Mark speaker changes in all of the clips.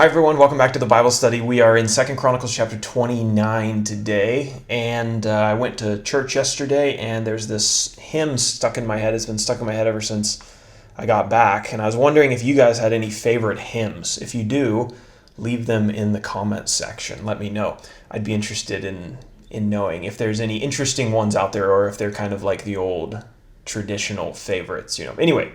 Speaker 1: Hi everyone, welcome back to the Bible study. We are in 2 Chronicles chapter 29 today, and I went to church yesterday, and there's this hymn stuck in my head. It's been stuck in my head ever since I got back, and I was wondering if you guys had any favorite hymns. If you do, leave them in the comments section. Let me know. I'd be interested in knowing if there's any interesting ones out there, or if they're kind of like the old traditional favorites. Anyway,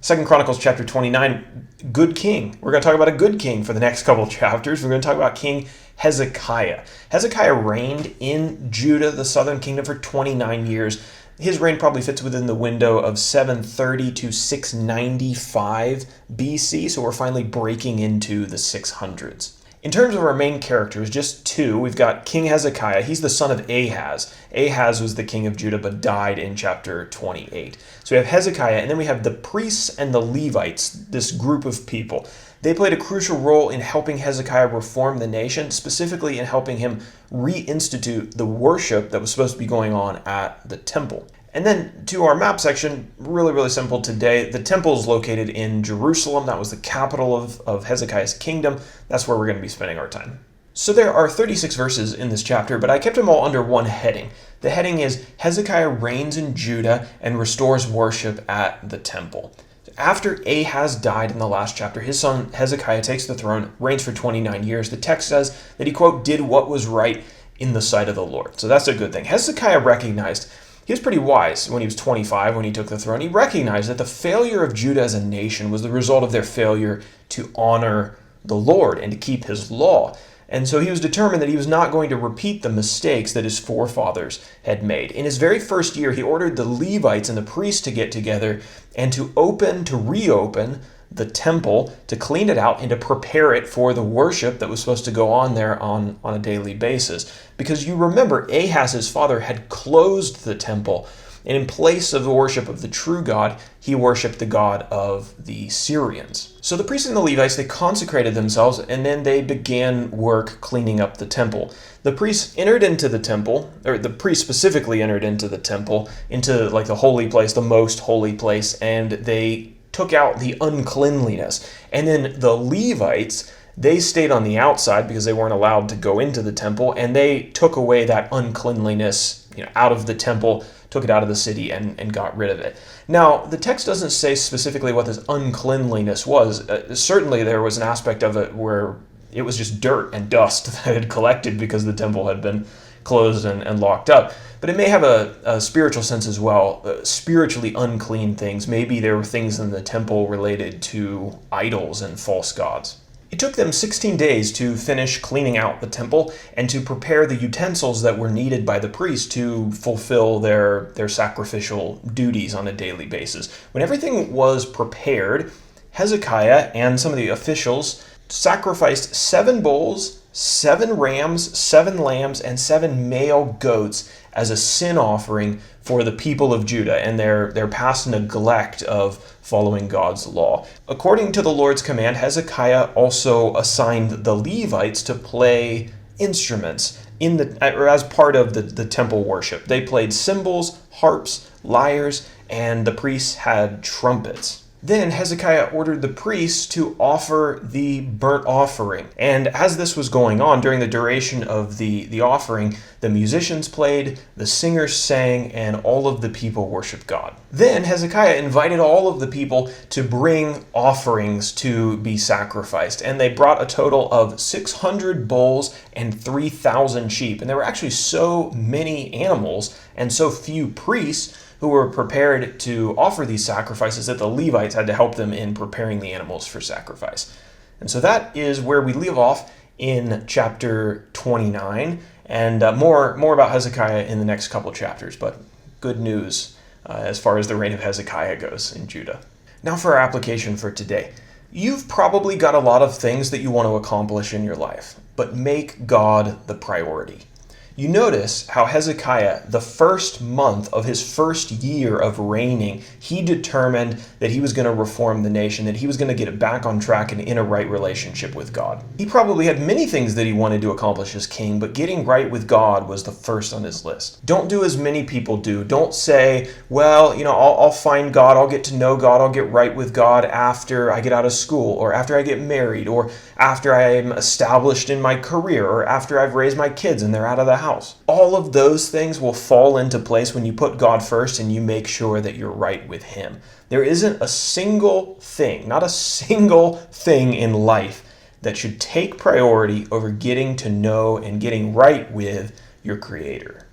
Speaker 1: 2 Chronicles chapter 29, good king. We're going to talk about a good king for the next couple of chapters. We're going to talk about King Hezekiah. Hezekiah reigned in Judah, the southern kingdom, for 29 years. His reign probably fits within the window of 730 to 695 BC, so we're finally breaking into the 600s. In terms of our main characters, just two. We've got King Hezekiah. He's the son of Ahaz. Ahaz was the king of Judah, but died in chapter 28. So we have Hezekiah, and then we have the priests and the Levites, this group of people. They played a crucial role in helping Hezekiah reform the nation, specifically in helping him reinstitute the worship that was supposed to be going on at the temple. And then to our map section, really simple today. The temple is located in Jerusalem. That was the capital of Hezekiah's kingdom. That's where we're going to be spending our time. So there are 36 verses in this chapter, but I kept them all under one heading. The heading is Hezekiah reigns in Judah and restores worship at the temple. After Ahaz died in the last chapter, his son Hezekiah takes the throne, reigns for 29 years. The text says that he, quote, did what was right in the sight of the Lord. So that's a good thing. Hezekiah recognized, he was pretty wise when he was 25 when he took the throne. He recognized that the failure of Judah as a nation was the result of their failure to honor the Lord and to keep his law. And so he was determined that he was not going to repeat the mistakes that his forefathers had made. In his very first year, he ordered the Levites and the priests to get together and to reopen the temple, to clean it out and to prepare it for the worship that was supposed to go on there on a daily basis. Because you remember, Ahaz's father had closed the temple, and in place of the worship of the true God, he worshipped the god of the Syrians. So the priests and the Levites, they consecrated themselves, and then they began work cleaning up the temple. The priests entered into the temple, or the priests specifically entered into the temple, into like the holy place, the most holy place, and they took out the uncleanliness. And then the Levites, they stayed on the outside because they weren't allowed to go into the temple, and they took away that uncleanliness, out of the temple, took it out of the city and got rid of it. Now, the text doesn't say specifically what this uncleanliness was. Certainly there was an aspect of it where it was just dirt and dust that had collected because the temple had been closed and locked up. But it may have a spiritual sense as well, spiritually unclean things. Maybe there were things in the temple related to idols and false gods. It took them 16 days to finish cleaning out the temple and to prepare the utensils that were needed by the priests to fulfill their sacrificial duties on a daily basis. When everything was prepared, Hezekiah and some of the officials sacrificed 7 bulls, 7 rams, 7 lambs, and 7 male goats as a sin offering for the people of Judah and their past neglect of following God's law. According to the Lord's command, Hezekiah also assigned the Levites to play instruments as part of the temple worship. They played cymbals, harps, lyres, and the priests had trumpets. Then Hezekiah ordered the priests to offer the burnt offering. And as this was going on, during the duration of the offering, the musicians played, the singers sang, and all of the people worshiped God. Then Hezekiah invited all of the people to bring offerings to be sacrificed. And they brought a total of 600 bulls and 3,000 sheep. And there were actually so many animals and so few priests who were prepared to offer these sacrifices that the Levites had to help them in preparing the animals for sacrifice. And so that is where we leave off in chapter 29, and more about Hezekiah in the next couple chapters, but good news as far as the reign of Hezekiah goes in Judah. Now for our application for today. You've probably got a lot of things that you want to accomplish in your life, but make God the priority. You notice how Hezekiah, the first month of his first year of reigning, he determined that he was going to reform the nation, that he was going to get it back on track and in a right relationship with God. He probably had many things that he wanted to accomplish as king, but getting right with God was the first on his list. Don't do as many people do. Don't say, well, I'll find God, I'll get to know God, I'll get right with God after I get out of school, or after I get married, or after I'm established in my career, or after I've raised my kids and they're out of the house. All of those things will fall into place when you put God first and you make sure that you're right with Him. There isn't a single thing, not a single thing in life that should take priority over getting to know and getting right with your Creator.